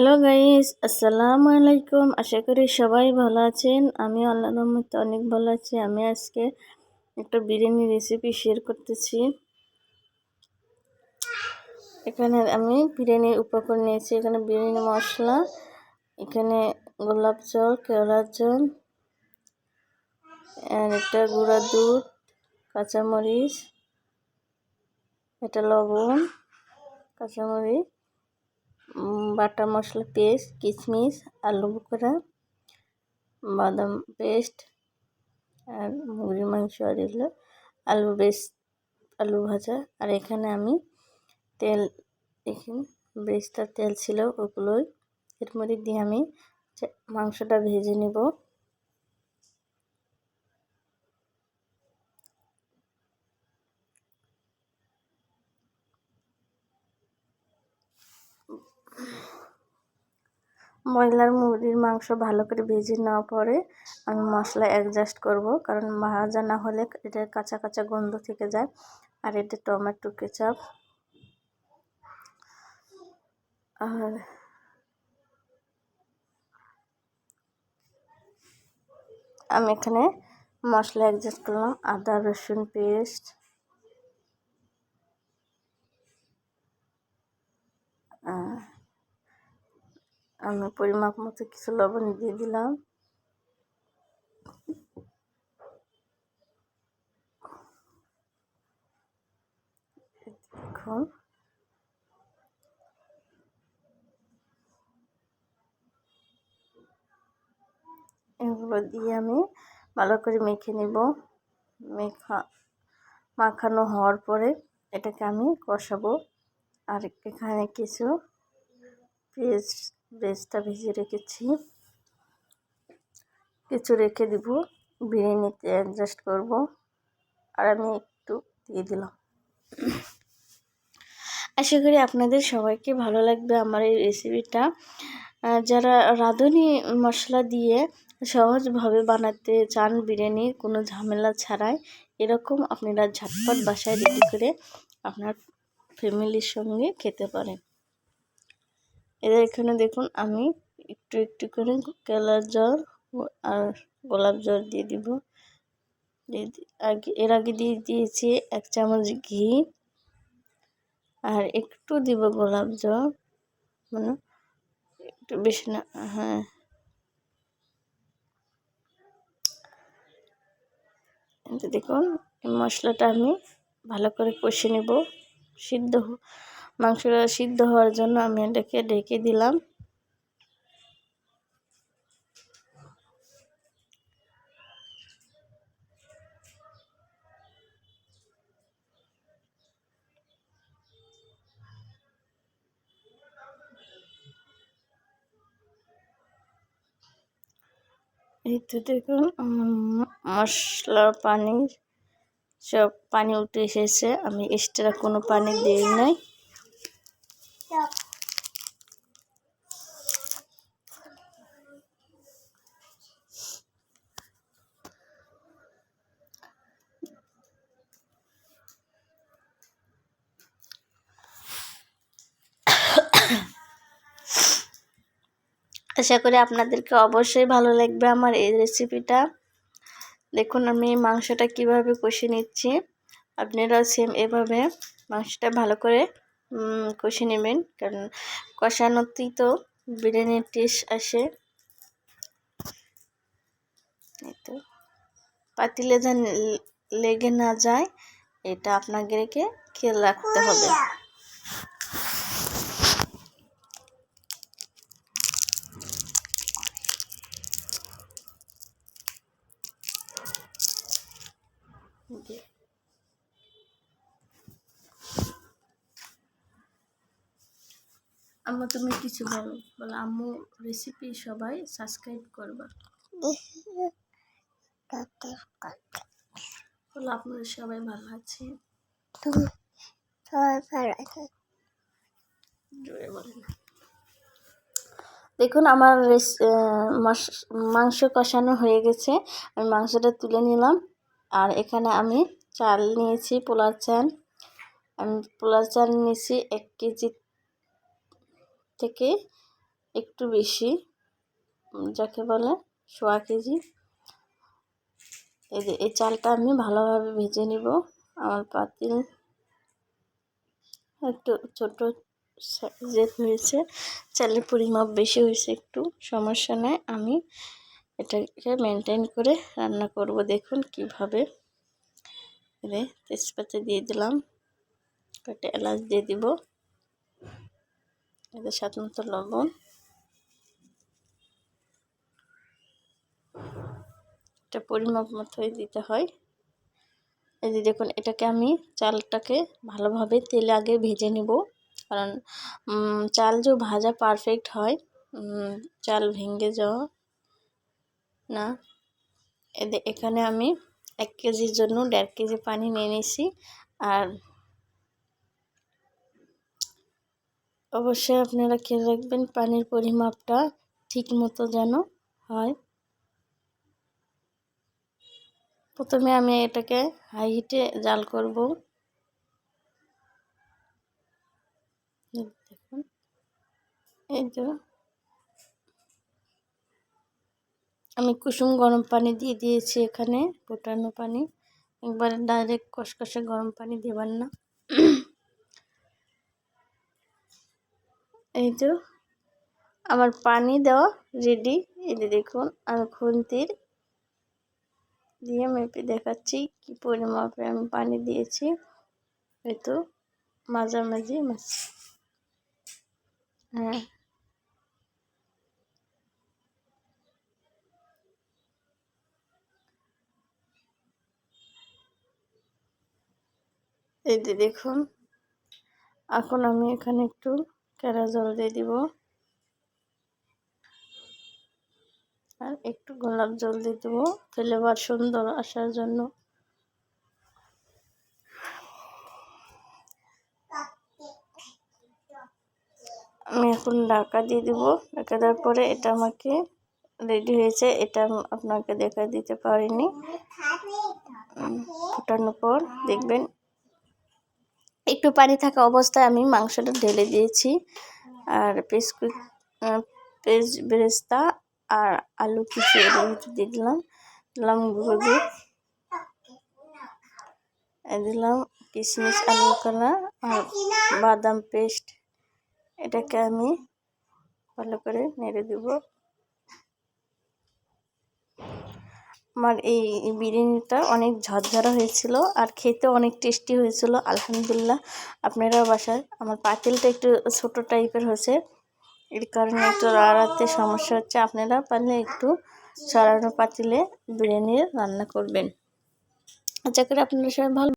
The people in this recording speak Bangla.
হ্যালো গাইস, আসসালামু আলাইকুম। আশা করি সবাই ভালো আছেন। আমি আল্লাহর রহমতে অনেক ভালো আছি। আমি আজকে একটা বিরিয়ানি রেসিপি শেয়ার করতেছি। এখানে আমি বিরিয়ানির উপকরণ নিয়েছি। এখানে বিরিয়ানি মশলা, এখানে গোলাপ জল, কেওড়ার জল, আর একটা গুঁড়া দুধ, কাঁচামরিচ, এটা লবণ, কাঁচামরিচ, বাটা মশলা পেস্ট, কিশমিশ, আলু বোখরা, বাদাম পেস্ট, আর মুরগির মাংস, আর এগুলো আলু ভাজা। আর এখানে আমি তেল, এখানে বেস্টটা তেল ছিল, ওগুলোই এর মধ্যে দিয়ে আমি মাংসটা ভেজে নেব। ব্রয়লার মুরগির মাংস ভালো করে ভেজে নেওয়ার পরে আমি মশলা অ্যাডজাস্ট করব, কারণ ভাজা না হলে এটা কাঁচা কাঁচা গন্ধ থেকে যায়। আর এটা টমেটো কেচাপ, আর আমি এখানে মশলা অ্যাডজাস্ট করলাম আদা রসুন পেস্ট, আমি পরিমাপ মতো কিছু লবণ দিয়ে দিলাম। দেখুন এগুলো দিয়ে আমি ভালো করে মেখে নেব। মাখানো হওয়ার পরে এটাকে আমি কষাবো। আর এখানে কিছু পেস্টটা ভিজিয়ে রেখেছি, কিছু রেখে দিব, বিরিয়ানিতে অ্যাডজাস্ট করব। আর আমি একটু দিয়ে দিলাম। আশা করি আপনাদের সবাইকে ভালো লাগবে আমার এই রেসিপিটা। যারা রাঁধুনি মশলা দিয়ে সহজভাবে বানাতে চান বিরিয়ানি, কোনো ঝামেলা ছাড়াই, এরকম আপনারা ঝটপট বাসায় রেডি করে আপনার ফ্যামিলির সঙ্গে খেতে পারেন। এদের এখানে দেখুন আমি একটু একটু করে কেওড়ার জল আর গোলাপ জল দিয়ে দিব। এর আগে দিয়ে দিয়েছি 1 চামচ ঘি, আর একটু দিব গোলাপ জল, মানে একটু বেশি না। হ্যাঁ, দেখুন এই মশলাটা আমি ভালো করে কষে নেব। মাংসটা সিদ্ধ হওয়ার জন্য আমি এটাকে ঢেকে দিলাম। এই তো দেখুন মশলার পানি, সব পানি উঠে এসেছে। আমি এক্সট্রা কোনো পানি দিই নাই। আশা করি আপনাদেরকে অবশ্যই ভালো লাগবে আমার এই রেসিপিটা। দেখুন আমি মাংসটা কিভাবে কষে নিচ্ছি, আপনারাও সেম এভাবে মাংসটা ভালো করে কষে নেবেন, কারণ কষানোতেই তো বিরিয়ানির টেস্ট আসে। এই তো পাতিলে যেন লেগে না যায়, এটা আপনাদেরকে খেয়াল রাখতে হবে। আম্মু তুমি কিছু বলো আম্মু, রেসিপি সবাই সাবস্ক্রাইব করবা। বলো আপনারা সবাই ভালো আছে, জোরে বলেন। দেখুন আমার মাংস কষানো হয়ে গেছে, আমি মাংসটা তুলে নিলাম। আর এখানে আমি চাল নিয়েছি, পোলার চাল। আমি পোলার চাল নিয়েছি 1 কেজি থেকে একটু বেশি, যাকে বলে 1.25 কেজি। এই চালটা আমি ভালোভাবে ভেজে নিব। আমার পাতিল একটু ছোট সাইজের হয়েছে, চালের পরিমাপ বেশি হয়েছে, একটু সমস্যা নেই। আমি এটাকে মেনটেন করে রান্না করব। দেখুন কিভাবে। তেজপাতা দিয়ে দিলাম, কয়েকটা এলাচ দিয়ে দিব, এদের স্বাদ মতো লবণ, এটা পরিমাপ মতোই দিতে হয়। এই যে দেখুন, এটাকে আমি চালটাকে ভালোভাবে তেলে আগে ভেজে নিব, কারণ চাল যে ভাজা পারফেক্ট হয়, চাল ভেঙে যাওয়া না। এখানে আমি 1 কেজির জন্য 1.5 কেজি পানি নিয়ে নিয়েছি। আর অবশ্যই আপনারা খেয়াল রাখবেন পানির পরিমাপটা ঠিক মতো যেন হয়। প্রথমে আমি এটাকে হাই হিটে জাল করব। দেখুন, এই তো আমি কুসুম গরম পানি দিয়ে দিয়েছি, এখানে ফোটানো পানি, একবারে ডাইরেক্ট কষকষে গরম পানি দেবেন না। এই তো আমার পানি দেওয়া রেডি। এই যে দেখুন, আমি খুন্তির দিয়ে মেপে দেখাচ্ছি কি পরিমাপে আমি পানি দিয়েছি। এই তো মাঝামাঝি মাছ, হ্যাঁ এই যে দেখুন। এখন আমি এখানে একটু কেরা জল দিয়ে দিব, আর একটু গোলাপ জল দিয়ে দেবো ফ্লেভার সুন্দর আসার জন্য। আমি এখন ঢাকা দিয়ে দিব। ঢাকা দেওয়ার পরে এটা আমাকে রেডি হয়েছে, এটা আপনাকে দেখা দিতে পারিনি। ফোটানোর পর দেখবেন একটু পানি থাকা অবস্থায় আমি মাংসটা ঢেলে দিয়েছি, আর পেঁয়াজ বেরেস্তা আর আলু কিছু এর ভিতরে দিয়ে দিলাম গুঁড়ো দুধ, দিলাম কিশমিশ, আলু কলা আর বাদাম পেস্ট। এটাকে আমি ভালো করে নেড়ে দেব। আমার এই বিরিয়ানিটা অনেক ঝরঝরা হয়েছিল আর খেতে অনেক টেস্টি হয়েছিল, আলহামদুলিল্লাহ। আপনারা বাসায়, আমার পাতিলটা একটু ছোট টাইপের হয়েছে, এর কারণে একটু রাড়াতে সমস্যা হচ্ছে। আপনারা পারলে একটু সরানো পাতিলে বিরিয়ানি রান্না করবেন। আশা করি আপনারা সবাই ভালো